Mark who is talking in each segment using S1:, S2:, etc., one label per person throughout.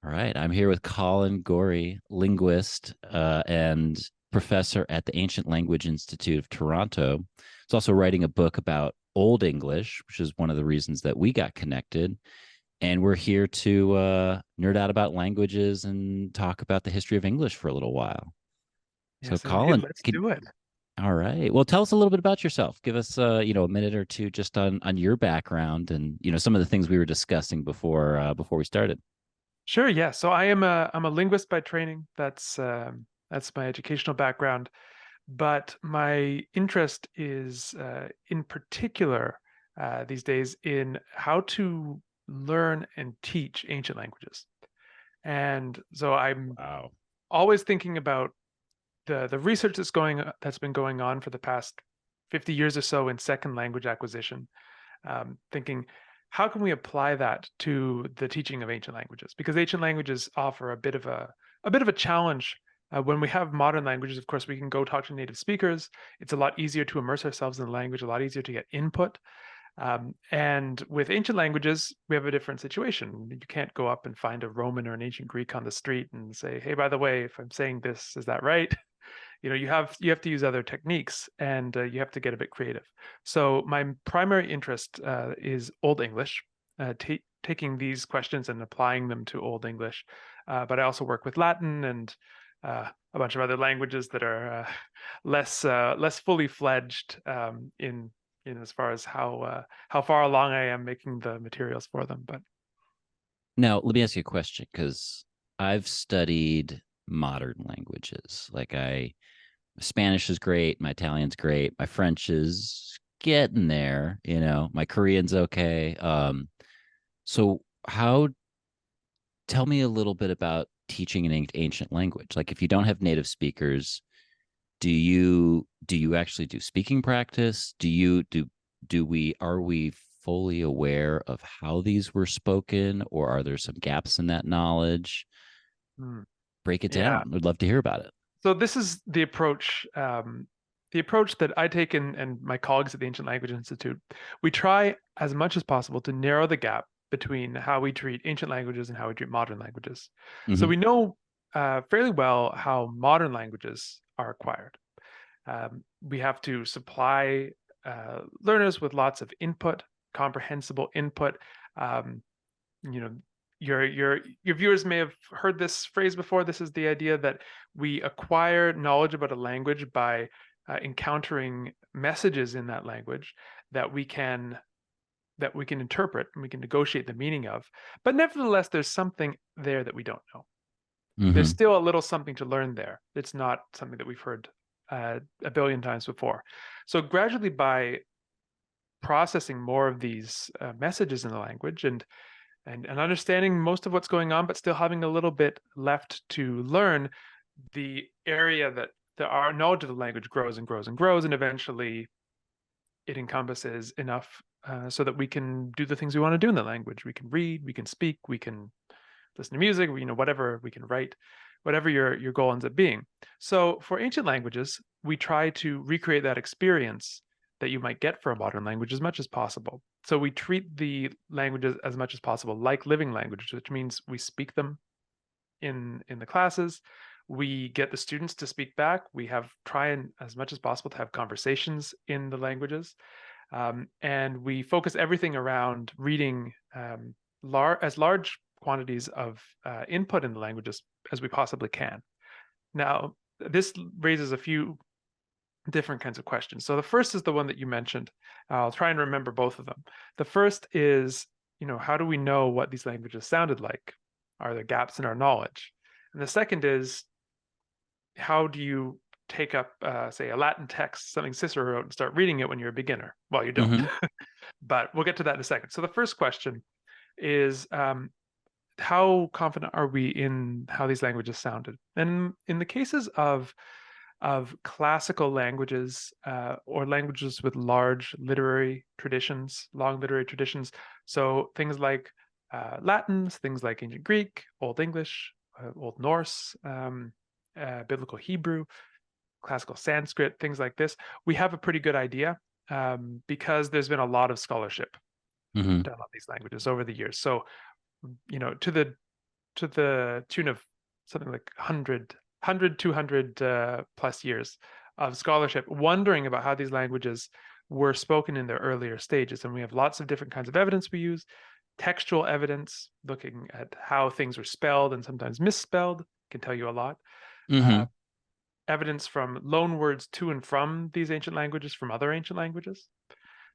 S1: All right. I'm here with Colin Gorrie, linguist and professor at the Ancient Language Institute of Toronto. He's also writing a book about Old English, which is one of the reasons that we got connected. And we're here to nerd out about languages and talk about the history of English for a little while. So,
S2: Yes, indeed.
S1: Colin,
S2: Let's do it.
S1: all right. Well, tell us a little bit about yourself. Give us, a minute or two just on your background and some of the things we were discussing before we started.
S2: Sure. Yeah. So I'm a linguist by training. That's my educational background. But my interest is in particular these days in how to learn and teach ancient languages. And so I'm
S1: Wow.
S2: always thinking about the research that's been going on for the past 50 years or so in second language acquisition, thinking how can we apply that to the teaching of ancient languages? Because ancient languages offer a bit of a challenge. When we have modern languages, of course, we can go talk to native speakers. It's a lot easier to immerse ourselves in the language, a lot easier to get input. And with ancient languages, we have a different situation. You can't go up and find a Roman or an ancient Greek on the street and say, "Hey, by the way, if I'm saying this, is that right?" You have to use other techniques, and you have to get a bit creative. So my primary interest is Old English, taking these questions and applying them to Old English. But I also work with Latin and a bunch of other languages that are less fully fledged in as far as how far along I am making the materials for them. But
S1: Now, let me ask you a question because I've studied modern languages. Spanish is great, my Italian's great, my French is getting there, my Korean's okay. So how tell me a little bit about teaching an ancient language. Like if you don't have native speakers, do you actually do speaking practice? Do you do do we are we fully aware of how these were spoken, or are there some gaps in that knowledge?
S2: mm,
S1: Break it
S2: yeah.
S1: down. I'd love to hear about it.
S2: So this is the approach that I take and my colleagues at the Ancient Language Institute. We try as much as possible to narrow the gap between how we treat ancient languages and how we treat modern languages. So
S1: Hmm.
S2: we know fairly well how modern languages are acquired. We have to supply learners with lots of input, comprehensible input. Um, you know, your viewers may have heard this phrase before. This is the idea that we acquire knowledge about a language by encountering messages in that language that we can that we can interpret and we can negotiate the meaning of. But nevertheless, there's something there that we don't know. There's
S1: Hmm.
S2: still a little something to learn there. It's not something that we've heard a billion times before. So gradually, by processing more of these messages in the language and understanding most of what's going on, but still having a little bit left to learn, the area that our knowledge of the language grows and grows and grows, and eventually it encompasses enough so that we can do the things we want to do in the language. We can read, we can speak, we can listen to music, whatever we can write, whatever your goal ends up being. So for ancient languages, we try to recreate that experience that you might get for a modern language as much as possible. So we treat the languages as much as possible like living languages, which means we speak them in the classes. We get the students to speak back. We have try and as much as possible to have conversations in the languages, and we focus everything around reading as large quantities of input in the languages as we possibly can. Now, this raises a few different kinds of questions. So the first is the one that you mentioned. I'll try and remember both of them. The first is, how do we know what these languages sounded like? Are there gaps in our knowledge? And the second is, how do you take up, say, a Latin text, something Cicero wrote, and start reading it when you're a beginner? Well, you don't,
S1: Hmm.
S2: but we'll get to that in a second. So the first question is, how confident are we in how these languages sounded? And in the cases of classical languages or languages with large literary traditions, long literary traditions. So things like Latin, things like Ancient Greek, Old English, Old Norse, Biblical Hebrew, classical Sanskrit, things like this. We have a pretty good idea because there's been a lot of scholarship
S1: Hmm.
S2: done on these languages over the years. So, to to the tune of something like 100, 200 plus years of scholarship wondering about how these languages were spoken in their earlier stages. And we have lots of different kinds of evidence we use. Textual evidence, looking at how things were spelled and sometimes misspelled, can tell you a lot.
S1: Mm-hmm.
S2: Evidence from loan words to and from these ancient languages from other ancient languages.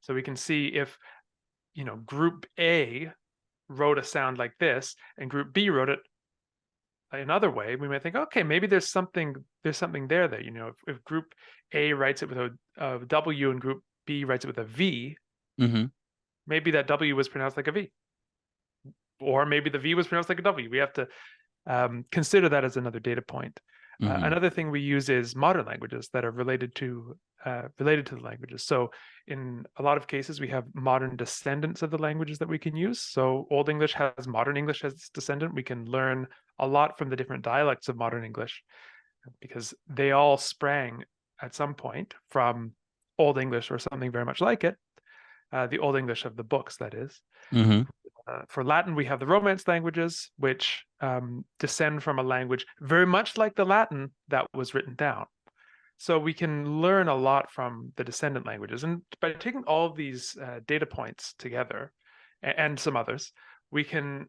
S2: So we can see if, group A wrote a sound like this and group B wrote it another way, we might think, okay, maybe there's something there that, if group A writes it with a W and group B writes it with a V,
S1: Mm-hmm.
S2: maybe that W was pronounced like a V, or maybe the V was pronounced like a W. We have to consider that as another data point.
S1: Mm-hmm.
S2: Another thing we use is modern languages that are related to the languages. So in a lot of cases, we have modern descendants of the languages that we can use. So Old English has modern English as its descendant. We can learn a lot from the different dialects of modern English because they all sprang at some point from Old English or something very much like it, the Old English of the books, that is.
S1: Mm-hmm.
S2: For Latin, we have the Romance languages, which descend from a language very much like the Latin that was written down. So we can learn a lot from the descendant languages. And by taking all of these data points together and some others, we can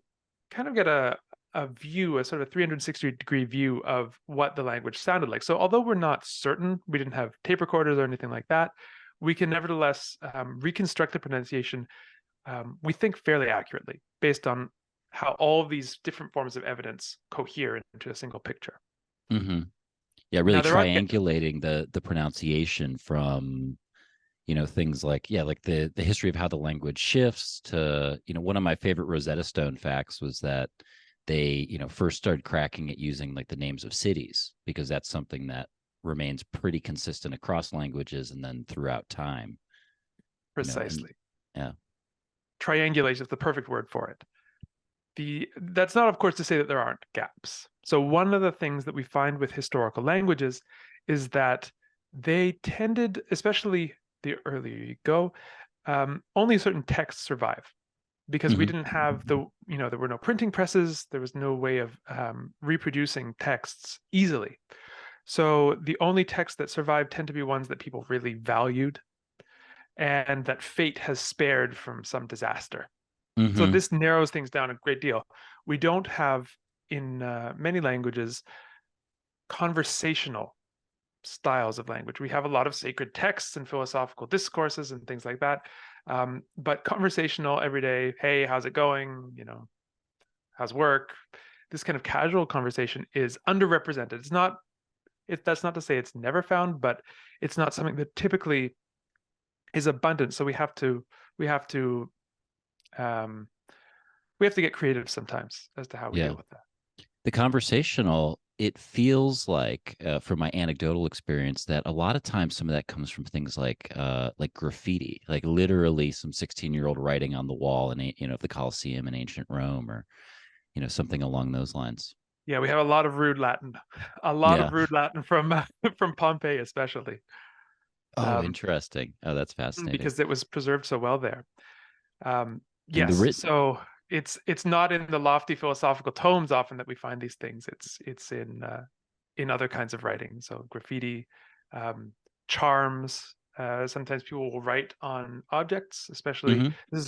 S2: kind of get a view, a sort of 360-degree view of what the language sounded like. So although we're not certain, we didn't have tape recorders or anything like that, we can nevertheless reconstruct the pronunciation, we think, fairly accurately based on how all of these different forms of evidence cohere into a single picture.
S1: Mm-hmm. Yeah, really
S2: Now, there are
S1: triangulating the pronunciation from things like like the history of how the language shifts to one of my favorite Rosetta Stone facts was that they first started cracking it using like the names of cities, because that's something that remains pretty consistent across languages and then throughout time.
S2: precisely.
S1: Yeah.
S2: Triangulation is the perfect word for it. That's not, of course, to say that there aren't gaps. So one of the things that we find with historical languages is that they tended, especially the earlier you go, only certain texts survive because we
S1: Mm-hmm.
S2: didn't have there were no printing presses, there was no way of reproducing texts easily. So the only texts that survived tend to be ones that people really valued and that fate has spared from some disaster. So
S1: Mm-hmm.
S2: this narrows things down a great deal. We don't have, in many languages, conversational styles of language. We have a lot of sacred texts and philosophical discourses and things like that. But conversational, everyday, hey, how's it going? How's work? This kind of casual conversation is underrepresented. That's not to say it's never found, but it's not something that typically is abundant. So we have to um, get creative sometimes as to how we
S1: Yeah.
S2: deal with that.
S1: The conversational, it feels like from my anecdotal experience that a lot of times some of that comes from things like graffiti, like literally some 16-year-old writing on the wall in the Colosseum in ancient Rome, or something along those lines.
S2: Yeah, we have a lot of rude Latin,
S1: Yeah.
S2: from from Pompeii, especially
S1: Oh,
S2: um,
S1: interesting. Oh, that's fascinating.
S2: because it was preserved so well there.
S1: And the
S2: Yes,
S1: written.
S2: so it's not in the lofty philosophical tomes often that we find these things. It's in other kinds of writing. So graffiti, charms. Sometimes people will write on objects, especially
S1: Mm-hmm.
S2: this is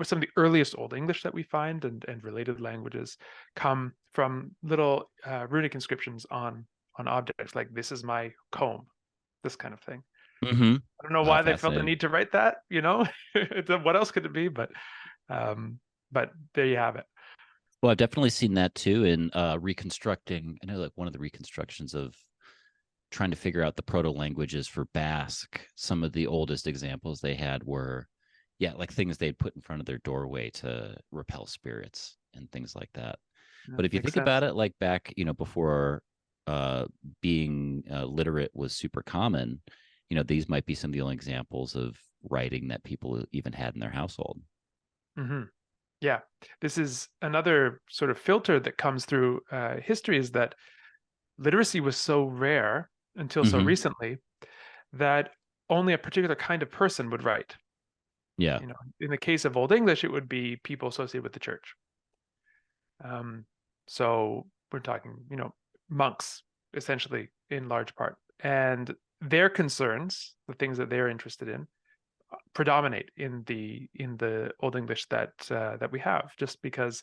S2: some of the earliest Old English that we find, and related languages come from little runic inscriptions on objects, like "This is my comb," this kind of thing.
S1: Mm-hmm.
S2: I don't know
S1: Oh,
S2: why they felt the
S1: fascinating.
S2: need to write that, what else could it be? Um, but there you have it.
S1: Well, I've definitely seen that too in reconstructing. I know, like, one of the reconstructions of trying to figure out the proto languages for Basque. Some of the oldest examples they had were, like things they'd put in front of their doorway to repel spirits and things like that.
S2: Yeah,
S1: But if you
S2: makes
S1: think about
S2: sense.
S1: it, like back, before uh, being literate was super common, these might be some of the only examples of writing that people even had in their household.
S2: Hmm. Yeah, this is another sort of filter that comes through history, is that literacy was so rare until so
S1: Mm-hmm.
S2: recently that only a particular kind of person would write.
S1: Yeah.
S2: In the case of Old English, it would be people associated with the church. Um, So we're talking, monks essentially in large part, and their concerns, the things that they're interested in, predominate in the Old English that we have, just because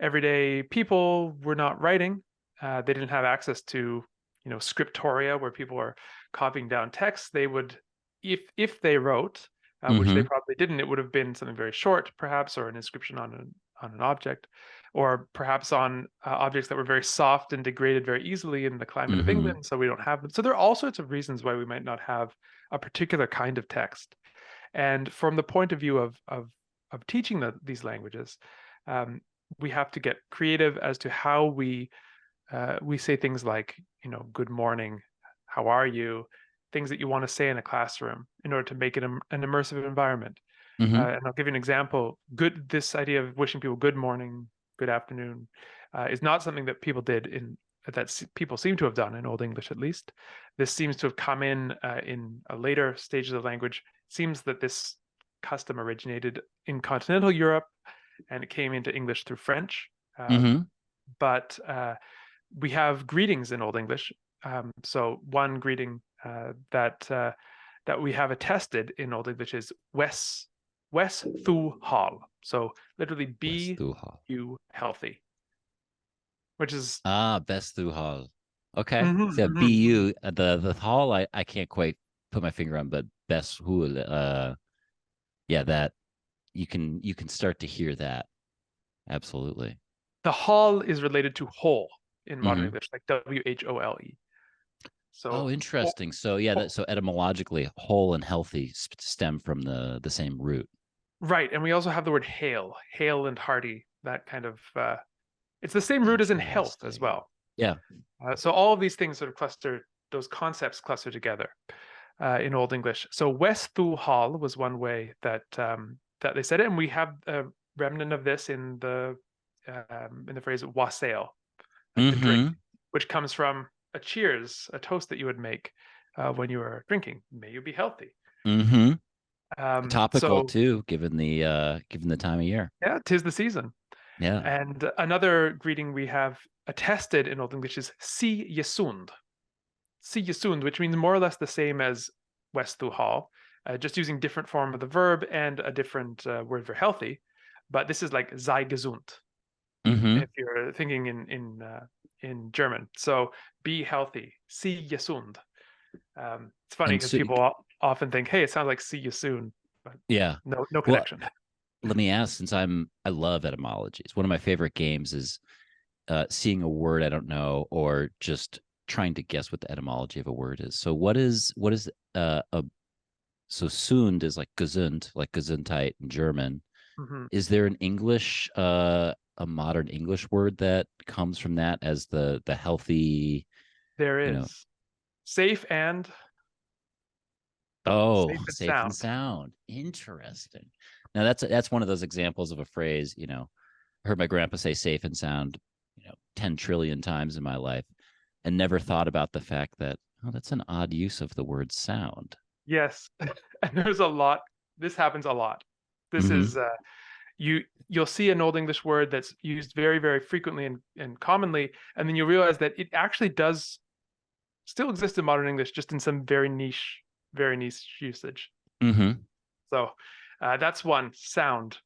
S2: everyday people were not writing. They didn't have access to, scriptoria where people are copying down text. They would, if they wrote, which they
S1: Mm-hmm.
S2: probably didn't, it would have been something very short, perhaps, or an inscription on an object, or perhaps on objects that were very soft and degraded very easily in the climate of
S1: Mm-hmm.
S2: England. So we don't have them. So there are all sorts of reasons why we might not have a particular kind of text. And from the point of view of teaching these languages, um, we have to get creative as to how we say things like, good morning, how are you, things that you want to say in a classroom in order to make it an immersive environment.
S1: Mm-hmm.
S2: And I'll give you an example. This idea of wishing people good morning, good afternoon, is not something that people did people seem to have done in Old English, at least. This seems to have come in a later stage of the language. It seems that this custom originated in continental Europe, and it came into English through French.
S1: Mm-hmm.
S2: But we have greetings in Old English. So one greeting that we have attested in Old English is Wes Thu Hall. So literally,
S1: West
S2: be
S1: through Hall.
S2: you healthy, which is
S1: Ah, best through Hall. Okay.
S2: mhm,
S1: So
S2: mhm, mhm.
S1: BU, the Hall, I can't quite put my finger on, but best Hul, yeah, that you can start to hear that. Absolutely.
S2: The hall is related to whole in modern
S1: Mm-hmm.
S2: English, like WHOLE.
S1: Oh,
S2: So
S1: interesting. So yeah, that so etymologically, whole and healthy stem from the same root.
S2: right, and we also have the word hale and hearty. That kind of it's the same root as in health as
S1: Interesting.
S2: well.
S1: Yeah.
S2: So all of these things sort of cluster, those concepts cluster together in Old English. So Westhu Hall was one way that they said it, and we have a remnant of this in the phrase wassail, like the drink,
S1: Mm-hmm.
S2: which comes from a cheers, a toast that you would make when you were drinking. May you be healthy.
S1: Mm-hmm. Topical
S2: So
S1: too, given the time of year.
S2: yeah, 'tis the season.
S1: Yeah.
S2: And another greeting we have attested in Old English is si yesund. Si yesund, which means more or less the same as Westhu Hall, just using different form of the verb and a different word for healthy. But this is like sei gesund
S1: Mm-hmm.
S2: if you're thinking in German. So be healthy, si gesund. It's funny
S1: And
S2: because
S1: so
S2: people often think, "Hey, it sounds like see you soon," but
S1: yeah.
S2: no
S1: Well,
S2: connection.
S1: let me ask, since I love etymologies. One of my favorite games is seeing a word I don't know or just trying to guess what the etymology of a word is. So what is a so Sund is like gesund, like Gesundheit in German.
S2: Mhm.
S1: Is there an English a modern English word that comes from that as the healthy,
S2: There
S1: you know,
S2: is safe and
S1: oh,
S2: safe and
S1: safe and
S2: sound.
S1: sound. Interesting. Now that's one of those examples of a phrase, I heard my grandpa say safe and sound, 10 trillion times in my life and never thought about the fact that, oh, that's an odd use of the word sound.
S2: Yes, and there's a lot. This happens a lot. This
S1: Mm-hmm.
S2: is you'll see an Old English word that's used very very frequently and commonly, and then you realize that it actually does still exist in modern English, just in some very niche usage.
S1: Mm-hmm.
S2: So that's one sound,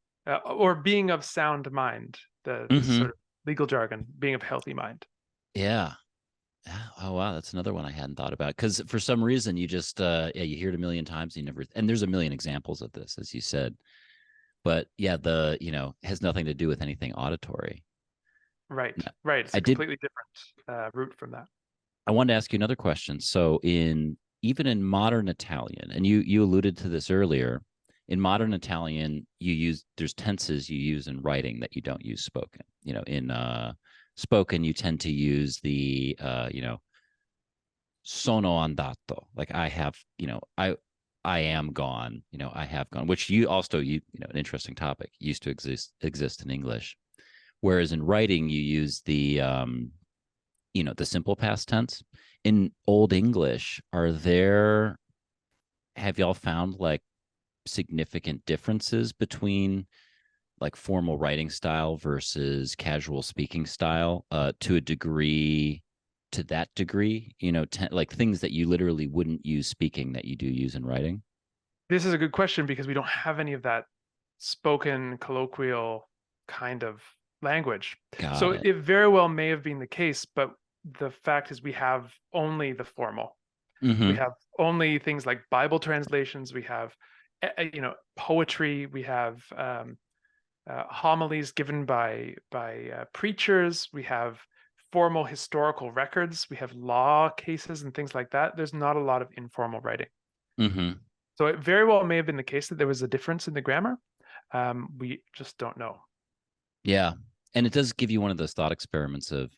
S2: or being of sound mind. The
S1: Mm-hmm.
S2: sort of legal jargon, being of healthy mind.
S1: Yeah. Oh wow, that's another one I hadn't thought about. Because for some reason you just yeah, you hear it a million times, you never and there's a million examples of this, as you said. But yeah, has nothing to do with anything auditory.
S2: Right,
S1: Now,
S2: right. It's
S1: I
S2: a
S1: did
S2: completely different route from that.
S1: I wanted to ask you another question. So in even in modern Italian, and you alluded to this earlier, in modern Italian, there's tenses you use in writing that you don't use spoken. In spoken, you tend to use the sono andato, like I have, I am gone, I have gone, which you also an interesting topic, used to exist in English. Whereas in writing, you use the simple past tense. In Old English, have y'all found like significant differences between like formal writing style versus casual speaking style to a degree, to that degree, like things that you literally wouldn't use speaking that you do use in writing?
S2: This is a good question because we don't have any of that spoken colloquial kind of language.
S1: Got
S2: So
S1: it.
S2: it very well may have been the case, but the fact is we have only the formal. We
S1: Mm-hmm.
S2: have only things like Bible translations. We have, poetry. We have homilies given by preachers. We have formal historical records. We have law cases and things like that. There's not a lot of informal writing.
S1: Mm-hmm.
S2: So it very well may have been the case that there was a difference in the grammar. We just don't know.
S1: Yeah. And it does give you one of those thought experiments of,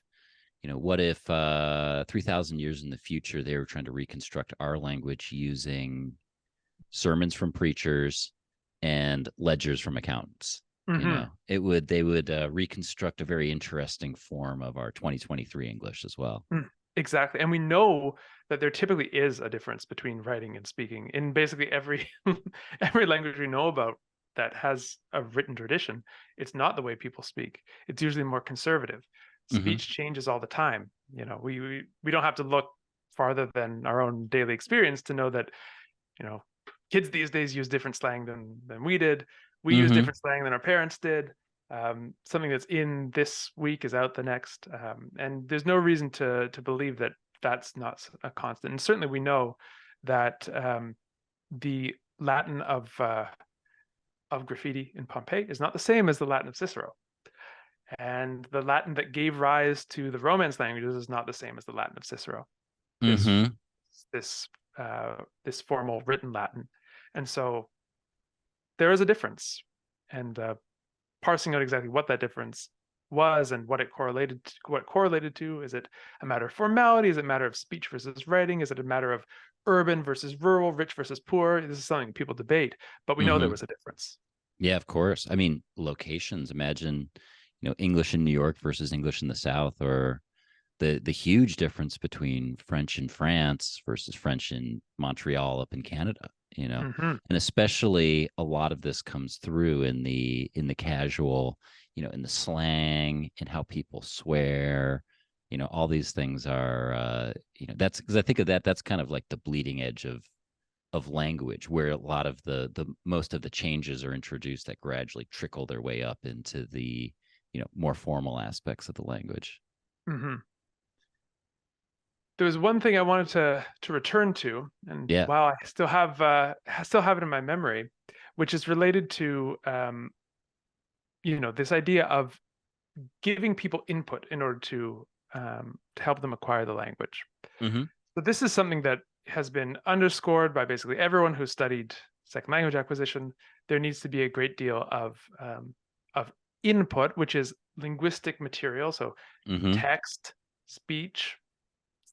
S1: what if 3,000 years in the future they were trying to reconstruct our language using sermons from preachers and ledgers from accountants?
S2: Hmm.
S1: They would reconstruct a very interesting form of our 2023 English as well.
S2: Exactly. And we know that there typically is a difference between writing and speaking in basically every every language we know about that has a written tradition. It's not the way people speak. It's usually more conservative.
S1: Mm-hmm.
S2: Speech changes all the time. We don't have to look farther than our own daily experience to know that, you know, kids these days use different slang than we did. We use
S1: Mm-hmm.
S2: different slang than our parents did. Something that's in this week is out the next, and there's no reason to believe that that's not a constant. And certainly, we know that the Latin of graffiti in Pompeii is not the same as the Latin of Cicero, and the Latin that gave rise to the Romance languages is not the same as the Latin of Cicero. This
S1: Mm-hmm.
S2: this this formal written Latin, and so there is a difference, and parsing out exactly what that difference was and what correlated to. Is it a matter of formality? Is it a matter of speech versus writing? Is it a matter of urban versus rural, rich versus poor? This is something people debate, but we know there
S1: Mm-hmm.
S2: was a difference.
S1: Yeah, of course. I mean, locations. Imagine, English in New York versus English in the South, or the huge difference between French in France versus French in Montreal up in Canada,
S2: Hmm.
S1: and especially a lot of this comes through in the casual, in the slang and how people swear. All these things are, that's because I think of that's kind of like the bleeding edge of language, where a lot of the most of the changes are introduced that gradually trickle their way up into the more formal aspects of the language.
S2: Hmm. There was one thing I wanted to return to, and
S1: Yeah.
S2: while I still have it in my memory, which is related to this idea of giving people input in order to help them acquire the language.
S1: Mm-hmm.
S2: So this is something that has been underscored by basically everyone who studied second language acquisition. There needs to be a great deal of input, which is linguistic material, so
S1: Mm-hmm.
S2: text, speech,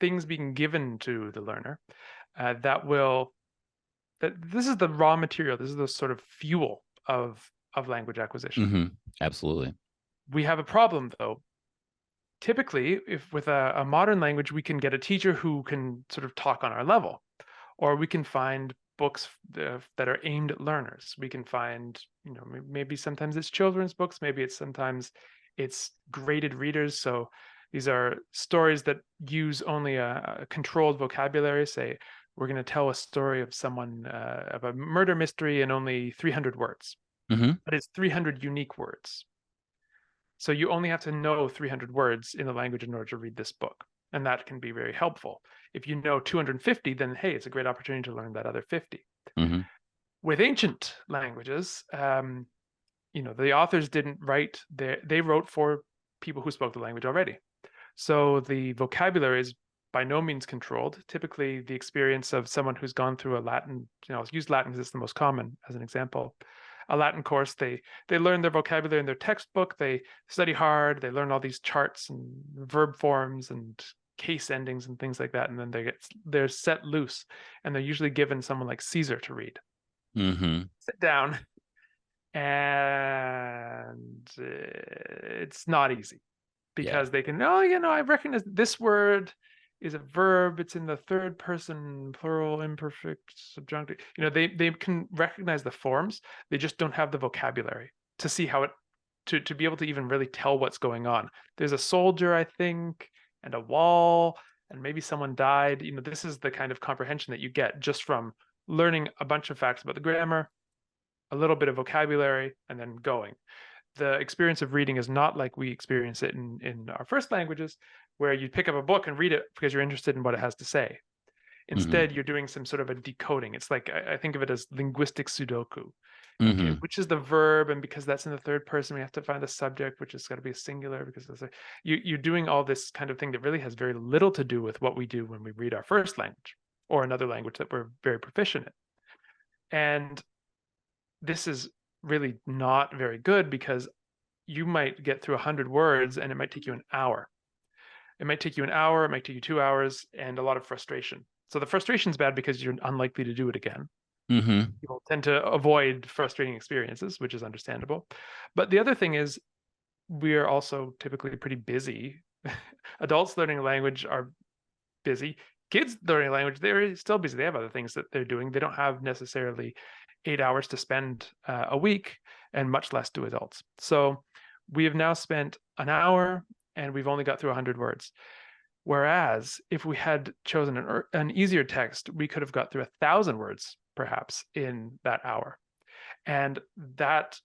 S2: things being given to the learner that will that this is the raw material. This is the sort of fuel of language acquisition.
S1: Mm-hmm. Absolutely.
S2: We have a problem though. Typically, if with a modern language, we can get a teacher who can sort of talk on our level, or we can find books that are aimed at learners. We can find, maybe sometimes it's children's books, maybe it's graded readers. So these are stories that use only a controlled vocabulary. Say, we're going to tell a story of someone of a murder mystery in only 300 words,
S1: Mm-hmm.
S2: but it's 300 unique words. So you only have to know 300 words in the language in order to read this book. And that can be very helpful. If you know 250, then hey, it's a great opportunity to learn that other 50.
S1: Mm-hmm.
S2: With ancient languages, the authors didn't write, they wrote for people who spoke the language already. So the vocabulary is by no means controlled. Typically, the experience of someone who's gone through a Latin, I'll use Latin because it's the most common as an example. A Latin course, they learn their vocabulary in their textbook. They study hard. They learn all these charts and verb forms and case endings and things like that, and then they're set loose, and they're usually given someone like Caesar to read.
S1: Mm-hmm.
S2: Sit down, and it's not easy
S1: Yeah.
S2: because they can, oh, I recognize this word is a verb. It's in the third person, plural, imperfect, subjunctive. They can recognize the forms. They just don't have the vocabulary to see how it to be able to even really tell what's going on. There's a soldier, I think, and a wall, and maybe someone died. This is the kind of comprehension that you get just from learning a bunch of facts about the grammar, a little bit of vocabulary, and then going. The experience of reading is not like we experience it in our first languages, where you pick up a book and read it because you're interested in what it has to say.
S1: Mm-hmm.
S2: Instead, you're doing some sort of a decoding. It's like, I think of it as linguistic Sudoku. Okay,
S1: Mm-hmm.
S2: which is the verb? And because that's in the third person, we have to find the subject, which has got to be a singular because you're doing all this kind of thing that really has very little to do with what we do when we read our first language or another language that we're very proficient in. And this is really not very good because you might get through 100 words and it might take you an hour. It might take you an hour, it might take you 2 hours, and a lot of frustration. So the frustration is bad because you're unlikely to do it again.
S1: Mm-hmm.
S2: People tend to avoid frustrating experiences, which is understandable. But the other thing is, we are also typically pretty busy. Adults learning a language are busy. Kids learning a language, they're still busy. They have other things that they're doing. They don't have necessarily 8 hours to spend a week, and much less do adults. So we have now spent an hour and we've only got through 100 words. Whereas if we had chosen an easier text, we could have got through 1,000 words perhaps in that hour. And that's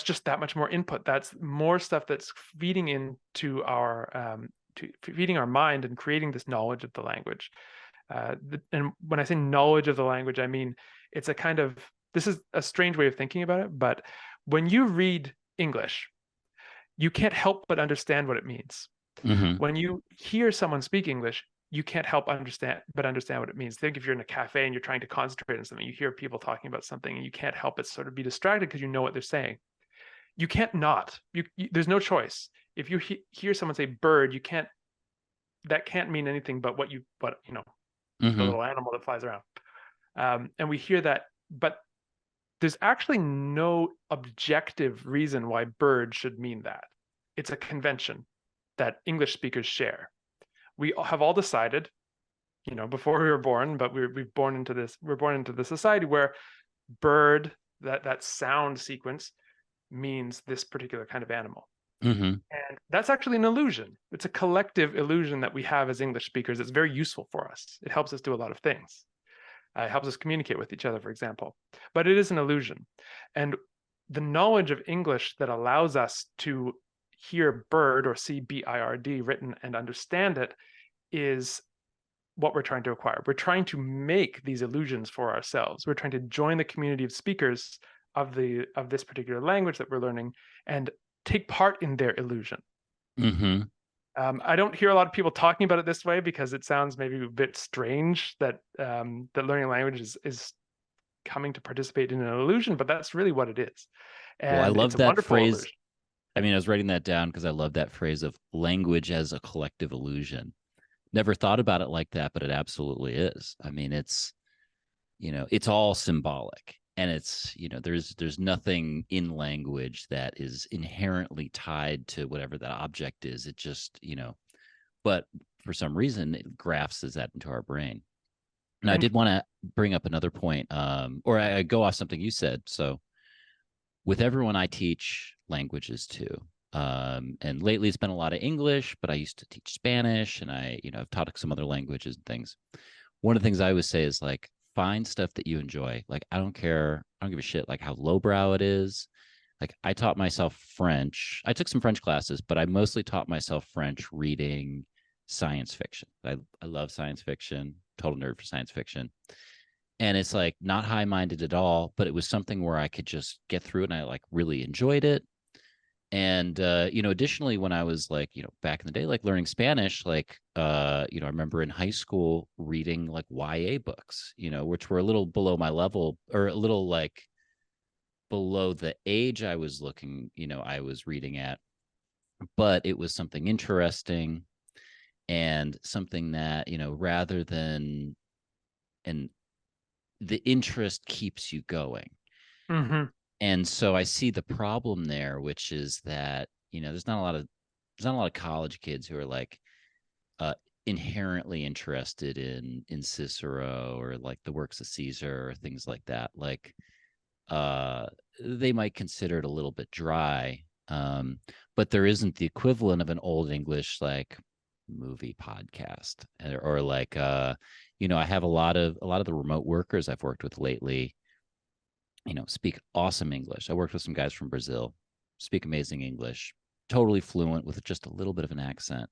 S2: just that much more input. That's more stuff that's feeding into feeding our mind and creating this knowledge of the language. And when I say knowledge of the language, I mean it's a kind of, this is a strange way of thinking about it, but when you read English, you can't help but understand what it means.
S1: Mm-hmm.
S2: When you hear someone speak English, you can't help understand what it means. Think if you're in a cafe and you're trying to concentrate on something, you hear people talking about something and you can't help but sort of be distracted because you know what they're saying. You can't not. There's no choice. If you hear someone say bird, you can't. That can't mean anything but what the
S1: Mm-hmm.
S2: little animal that flies around. And we hear that, but there's actually no objective reason why bird should mean that. It's a convention that English speakers share. We have all decided, before we were born, but we're born into the society where bird, that sound sequence means this particular kind of animal.
S1: Mm-hmm.
S2: And that's actually an illusion. It's a collective illusion that we have as English speakers. It's very useful for us. It helps us do a lot of things. It helps us communicate with each other, for example. But it is an illusion. And the knowledge of English that allows us to hear bird or see BIRD written and understand it is what we're trying to acquire. We're trying to make these illusions for ourselves. We're trying to join the community of speakers of this particular language that we're learning and take part in their illusion.
S1: Mm-hmm.
S2: I don't hear a lot of people talking about it this way because it sounds maybe a bit strange that that learning a language is coming to participate in an illusion, but that's really what it is,
S1: Well, I
S2: and it's
S1: love
S2: a
S1: that
S2: wonderful
S1: phrase.
S2: illusion.
S1: I mean, I was writing that down because I love that phrase of language as a collective illusion. Never thought about it like that, but it absolutely is. I mean, it's all symbolic. And there's nothing in language that is inherently tied to whatever that object is. It just, but for some reason it grafts that into our brain. Now, I
S2: And
S1: did want to bring up another point, or I go off something you said. So, with everyone I teach languages to, and lately it's been a lot of English, but I used to teach Spanish, and I've taught some other languages and things. One of the things I always say is like, find stuff that you enjoy. Like, I don't care, I don't give a shit like how lowbrow it is. Like, I taught myself French. I took some French classes, but I mostly taught myself French reading science fiction. I love science fiction, total nerd for science fiction. And it's like not high minded at all, but it was something where I could just get through it and I like really enjoyed it. And additionally, when I was like, back in the day, like learning Spanish, like I remember in high school reading like YA books, which were a little below my level or a little like below the age I was reading at, but it was something interesting and something that, rather than and the interest keeps you going.
S2: mhm.
S1: And so I see the problem there, which is that, there's not a lot of college kids who are like uh inherently interested in Cicero or like the works of Caesar or things like that. Like uh they might consider it a little bit dry. Um, but there isn't the equivalent of an old English like movie podcast or like I have a lot of the remote workers I've worked with lately, speak awesome English. I worked with some guys from Brazil, speak amazing English, totally fluent with just a little bit of an accent.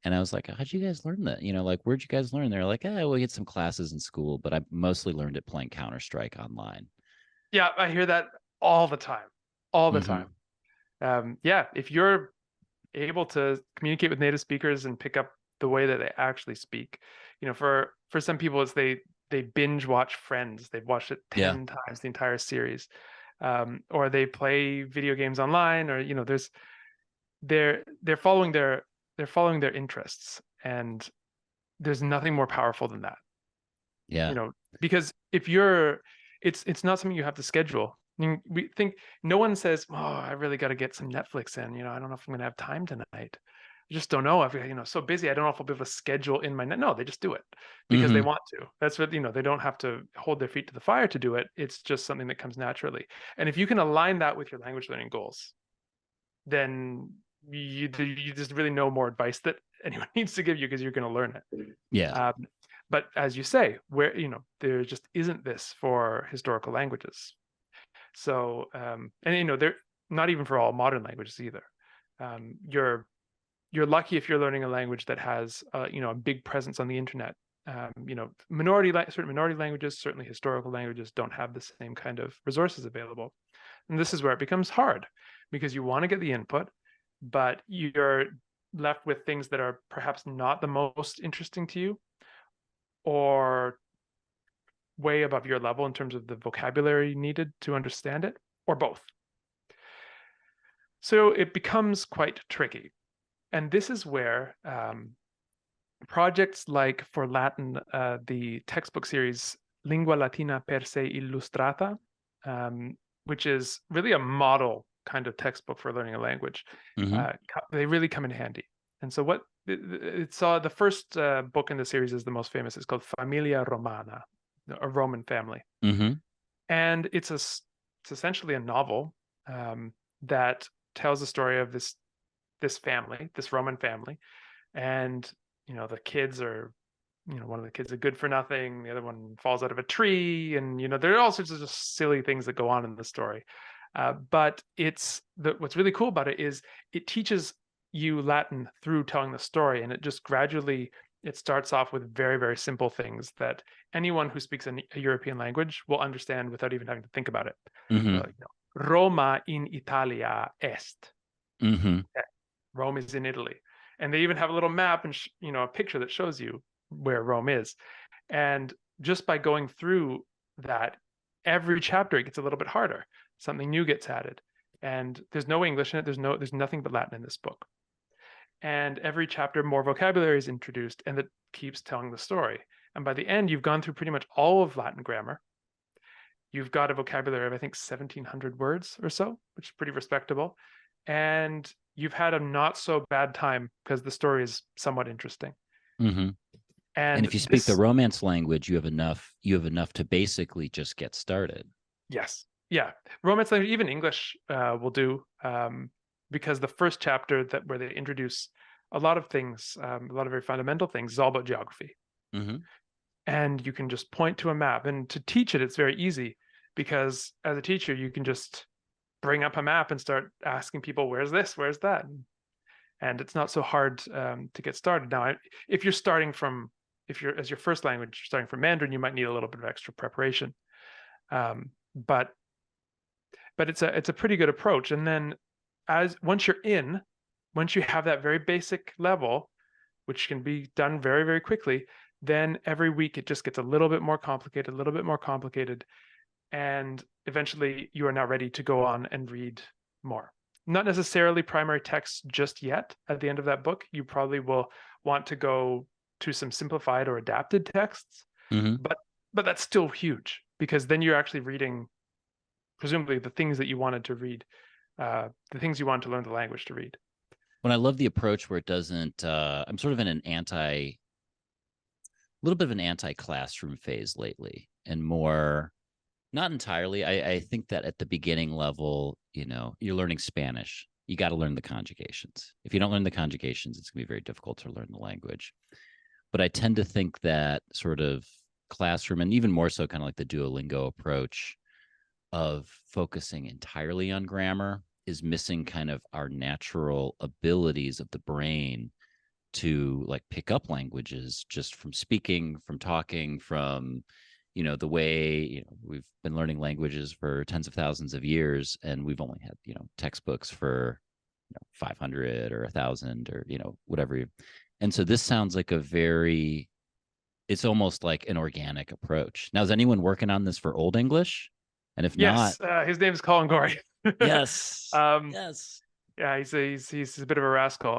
S1: And I was like, how'd you guys learn that? Like, where'd you guys learn? They're like, we had some classes in school, but I mostly learned it playing Counter-Strike online.
S2: Yeah, I hear that all the time, all the
S1: Mm-hmm.
S2: time. Yeah, if you're able to communicate with native speakers and pick up the way that they actually speak, for some people, it's they binge watch Friends. They've watched it
S1: Yeah.
S2: 10 times, the entire series, or they play video games online, or they're following their interests, and there's nothing more powerful than that.
S1: Yeah.
S2: Because if you're it's not something you have to schedule. I mean, we think no one says, oh, I really got to get some Netflix in, I don't know if I'm going to have time tonight. I just don't know. I've so busy, I don't know if I'll be able to schedule in my net. No, they just do it because they
S1: Mm-hmm.
S2: want to. That's what, they don't have to hold their feet to the fire to do it. It's just something that comes naturally. And if you can align that with your language learning goals, then there's really no more advice that anyone needs to give you, because you're going to learn it.
S1: Yeah.
S2: But as you say, where there just isn't this for historical languages. So and they're not even for all modern languages either. You're lucky if you're learning a language that has a big presence on the internet. Certain minority languages, certainly historical languages, don't have the same kind of resources available. And this is where it becomes hard, because you want to get the input, but you're left with things that are perhaps not the most interesting to you, or way above your level in terms of the vocabulary needed to understand it, or both. So it becomes quite tricky. And this is where projects like, for Latin, the textbook series Lingua Latina per se Illustrata, which is really a model kind of textbook for learning a language,
S1: Mm-hmm.
S2: they really come in handy. And so the first book in the series is the most famous. It's called Familia Romana, a Roman family.
S1: Mm-hmm.
S2: And it's essentially a novel that tells the story of this family, this Roman family. And the kids are, one of the kids is good for nothing, the other one falls out of a tree, and there are all sorts of just silly things that go on in the story. But what's really cool about it is it teaches you Latin through telling the story, and it just gradually, it starts off with very, very simple things that anyone who speaks a European language will understand without even having to think about it.
S1: Mm-hmm.
S2: Roma in Italia est.
S1: Mm-hmm.
S2: Rome is in Italy. And they even have a little map and a picture that shows you where Rome is. And just by going through that, every chapter it gets a little bit harder. Something new gets added. And there's no English in it. There's nothing but Latin in this book. And every chapter, more vocabulary is introduced, and that keeps telling the story. And by the end, you've gone through pretty much all of Latin grammar. You've got a vocabulary of, I think, 1,700 words or so, which is pretty respectable. And you've had a not so bad time because the story is somewhat interesting.
S1: Mm-hmm. And
S2: And
S1: if you speak the
S2: this,
S1: Romance language, you have enough to basically just get started.
S2: yes, yeah, Romance language, even English will do, because the first chapter where they introduce a lot of things, a lot of very fundamental things, is all about geography.
S1: Mm-hmm.
S2: And you can just point to a map, and to teach it, it's very easy, because as a teacher, you can just bring up a map and start asking people, where's this, where's that? And it's not so hard to get started. Now, if you're as your first language, starting from Mandarin, you might need a little bit of extra preparation. But it's a pretty good approach. And then once you have that very basic level, which can be done very, very quickly, then every week it just gets a little bit more complicated, a little bit more complicated. And eventually you are now ready to go on and read more. Not necessarily primary text just yet. At the end of that book, you probably will want to go to some simplified or adapted texts.
S1: Mm-hmm.
S2: But that's still huge, because then you're actually reading, presumably, the things that you wanted to read, the things you wanted to learn the language to read.
S1: When I love the approach where it doesn't, I'm sort of in little bit of an anti-classroom phase lately, and more, not entirely. I think that at the beginning level, you're learning Spanish. you got to learn the conjugations. If you don't learn the conjugations, it's going to be very difficult to learn the language. But I tend to think that sort of classroom, and even more so kind of like the Duolingo approach of focusing entirely on grammar, is missing kind of our natural abilities of the brain to like pick up languages just from speaking, from talking, from the way we've been learning languages for tens of thousands of years, and we've only had textbooks for 500 or 1,000 or whatever. And so this sounds like it's almost like an organic approach. Now, is anyone working on this for Old English? And if not,
S2: Yes, his name is Colin Gorrie.
S1: yes,
S2: um,
S1: yes.
S2: yeah, he's a bit of a rascal.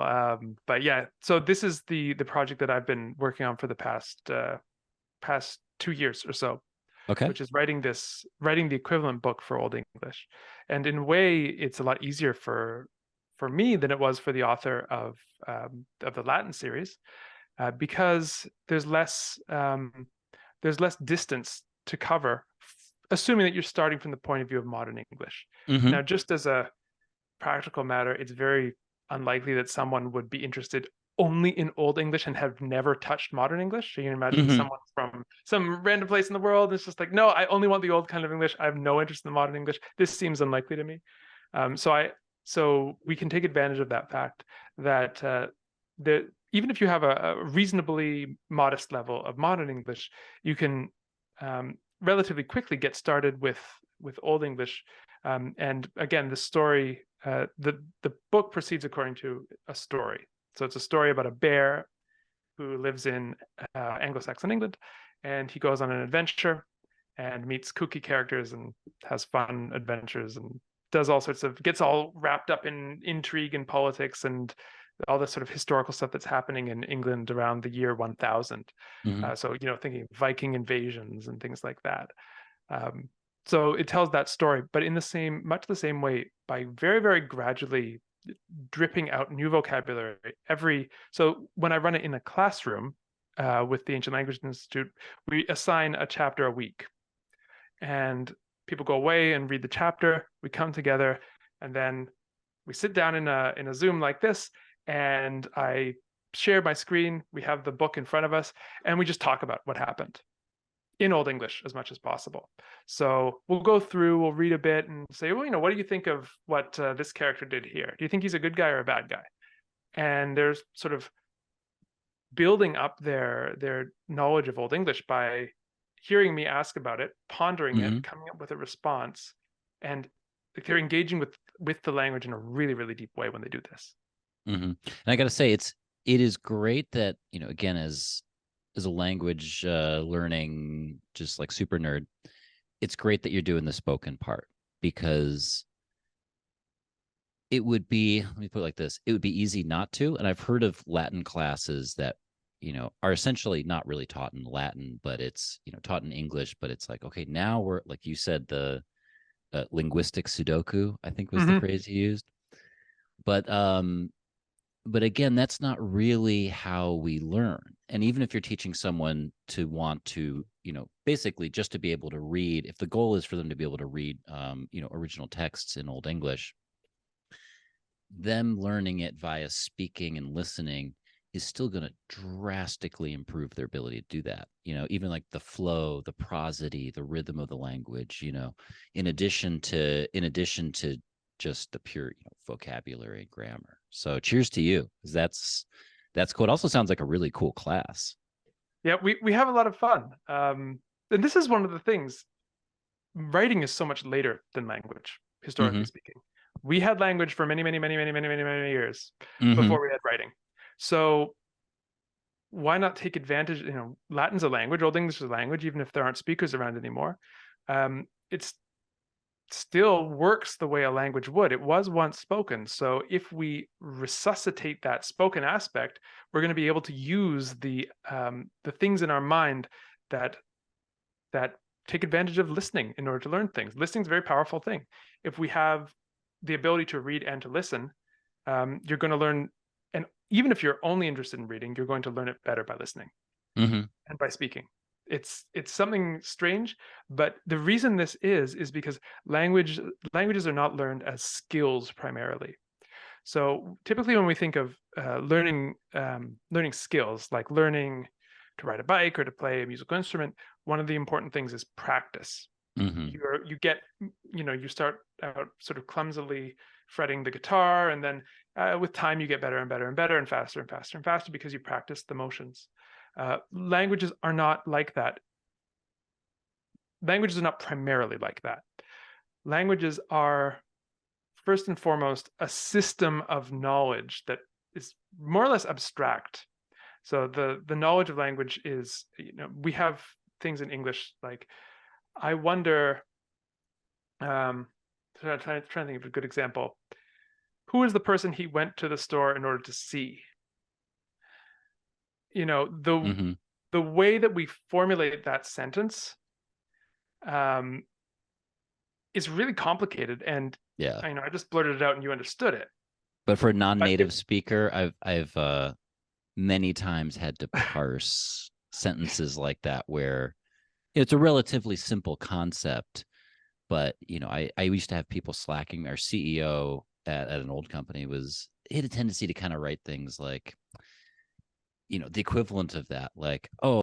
S2: But yeah, so this is the project that I've been working on for the past 2 years or so,
S1: Okay.
S2: which is writing the equivalent book for Old English. And in a way, it's a lot easier for me than it was for the author of the Latin series, because there's less distance to cover, assuming that you're starting from the point of view of modern English.
S1: Mm-hmm.
S2: Now, just as a practical matter, it's very unlikely that someone would be interested only in Old English and have never touched modern English. So you can imagine
S1: Mm-hmm.
S2: someone from some random place in the world is just like, no, I only want the old kind of English. I have no interest in the modern English. This seems unlikely to me. So we can take advantage of that fact that even if you have a reasonably modest level of modern English, you can relatively quickly get started with Old English. And again, the story, the book proceeds according to a story. So it's a story about a bear who lives in Anglo-Saxon England, and he goes on an adventure and meets kooky characters and has fun adventures and gets all wrapped up in intrigue and politics and all this sort of historical stuff that's happening in England around the year 1000.
S1: Mm-hmm.
S2: So thinking Viking invasions and things like that. So it tells that story, but in much the same way, by very, very gradually dripping out new vocabulary so when I run it in a classroom with the Ancient Languages Institute, we assign a chapter a week, and people go away and read the chapter. We come together, and then we sit down in a Zoom like this, and I share my screen. We have the book in front of us, and we just talk about what happened in Old English as much as possible. So we'll go through, we'll read a bit and say, well, what do you think of what this character did here? Do you think he's a good guy or a bad guy? And there's sort of building up their knowledge of Old English by hearing me ask about it, pondering
S1: Mm-hmm.
S2: it, coming up with a response, and they're engaging with the language in a really, really deep way when they do this.
S1: Mm-hmm. And I got to say, it is great that again, as a language learning, just like super nerd, it's great that you're doing the spoken part, because it would be, let me put it like this, it would be easy not to. And I've heard of Latin classes that are essentially not really taught in Latin, but it's taught in English. But it's like, okay, now we're, like you said, the linguistic Sudoku, I think was the phrase you used. But again, that's not really how we learn. And even if you're teaching someone to want to, basically just to be able to read, if the goal is for them to be able to read, original texts in Old English, them learning it via speaking and listening is still going to drastically improve their ability to do that. Even like the flow, the prosody, the rhythm of the language, in addition to just the pure vocabulary and grammar. So cheers to you, because that's cool. It also sounds like a really cool class.
S2: Yeah, we have a lot of fun. And this is one of the things. Writing is so much later than language, historically
S1: Mm-hmm.
S2: speaking. We had language for many, many, many, many, many, many, many years
S1: Mm-hmm.
S2: before we had writing. So why not take advantage? Latin's a language, Old English is a language, even if there aren't speakers around anymore. It's still works the way a language would. It was once spoken. So if we resuscitate that spoken aspect, we're going to be able to use the things in our mind that take advantage of listening in order to learn things. Listening is a very powerful thing. If we have the ability to read and to listen, you're going to learn. And even if you're only interested in reading, you're going to learn it better by listening
S1: Mm-hmm.
S2: and by speaking. It's something strange, but the reason this is because languages are not learned as skills primarily. So typically when we think of learning skills, like learning to ride a bike or to play a musical instrument, one of the important things is practice.
S1: Hmm.
S2: You start out sort of clumsily fretting the guitar, and then with time you get better and better and better and faster and faster and faster because you practice the motions. Languages are not like that. Languages are not primarily like that. Languages are first and foremost a system of knowledge that is more or less abstract. So the knowledge of language is, we have things in English like, I wonder, trying to think of a good example. Who is the person he went to the store in order to see? You know,
S1: Hmm.
S2: the way that we formulate that sentence um, is really complicated, and
S1: Yeah.
S2: I just blurted it out and you understood it.
S1: But for a
S2: But if
S1: non-native speaker, I've many times had to parse sentences like that where it's a relatively simple concept, but I used to have people slacking. Our CEO at an old company he had a tendency to kind of write things like, the equivalent of that, like, oh,